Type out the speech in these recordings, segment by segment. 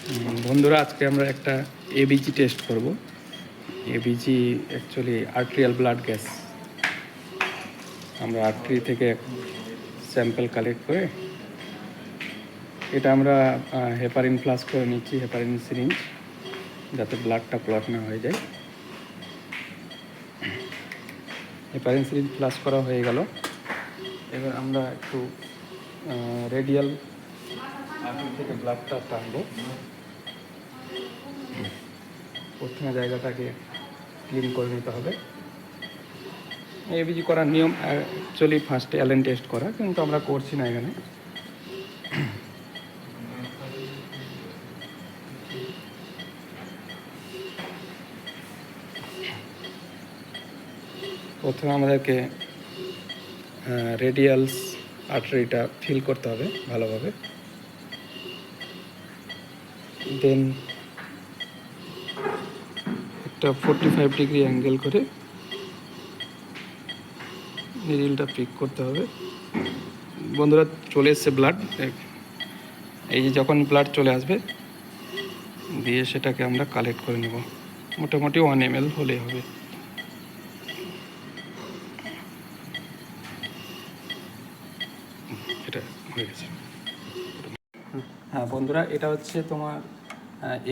বন্ধুরা, আজকে আমরা একটা এবিজি টেস্ট করব। ABG actually arterial blood gas. আমরা আর্টারি থেকে স্যাম্পল কালেক্ট করে এটা আমরা হেপারিন ফ্লাস করে নিচ্ছি, হেপারিন সিরিঞ্জ, যাতে ব্লাডটা ক্লট না হয়ে যায়। হেপারিন সিরিঞ্জ ফ্লাস করা হয়ে গেল। এবার আমরা একটু রেডিয়াল আর্টারি থেকে ব্লাডটা টানবো। প্রথমে জায়গাটাকে ক্লিন করে নিতে হবে। এবিজি করার নিয়ম অ্যাকচুয়ালি ফার্স্টে অ্যালেন টেস্ট করা, কিন্তু আমরা করছি না এখানে। প্রথমে আমাদেরকে রেডিয়ালস আর্টারিটা ফিল করতে হবে ভালোভাবে। দেন একটা 45 ডিগ্রি অ্যাঙ্গেল করে নিডলটা পিক করতে হবে। বন্ধুরা, চলে এসছে ব্লাড। এই যে যখন ব্লাড চলে আসবে, দিয়ে সেটাকে আমরা কালেক্ট করে নেব। মোটামুটি 1 ml হলেই হবে। এটা হয়ে গেছে। হ্যাঁ বন্ধুরা, এটা হচ্ছে তোমার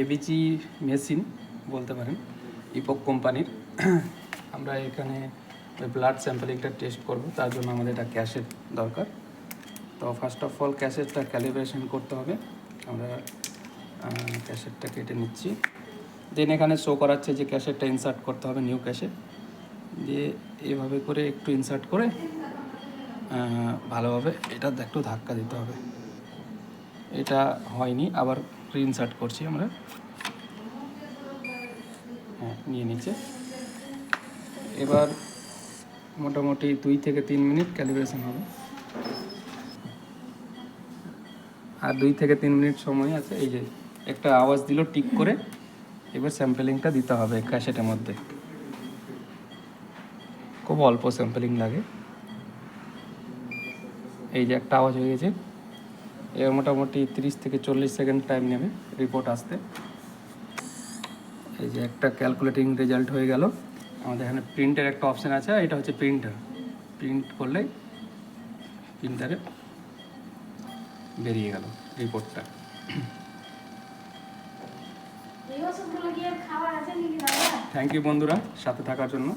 এবিজি মেশিন বলতে পারেন, ইপক কোম্পানির। আমরা এখানে ব্লাড স্যাম্পলিংটা টেস্ট করব, তার জন্য আমাদের এটা ক্যাসেট দরকার। তো ফার্স্ট অফ অল ক্যাসেটটা ক্যালিব্রেশন করতে হবে। আমরা ক্যাসেটটা কেটে নিচ্ছি। দেন এখানে শো করাচ্ছে যে ক্যাসেটটা ইনসার্ট করতে হবে, নিউ ক্যাসেট দিয়ে এভাবে করে একটু ইনসার্ট করে ভালোভাবে এটা একটু ধাক্কা দিতে হবে। এটা হয়নি, আবার রিইনসার্ট করছি আমরা। হ্যাঁ, নিয়ে নিচ্ছে। এবার মোটামুটি 2 থেকে 3 মিনিট ক্যালিব্রেশন হবে, আর 2 থেকে 3 মিনিট সময় আছে। এই যে একটা আওয়াজ দিল টিক করে, এবার স্যাম্পলিংটা দিতে হবে ক্যাসেটের মধ্যে। খুব অল্প স্যাম্পলিং লাগে। এই যে একটা আওয়াজ হয়ে গেছে। এর মোটামুটি 30 থেকে 40 সেকেন্ড টাইম নেবে রিপোর্ট আসতে। এই যে একটা ক্যালকুলেটিং রেজাল্ট হয়ে গেল। আমাদের এখানে প্রিন্টের একটা অপশান আছে, এটা হচ্ছে প্রিন্টার। প্রিন্ট করলেই প্রিন্টারে বেরিয়ে গেল রিপোর্টটা। থ্যাংক ইউ বন্ধুরা, সাথে থাকার জন্য।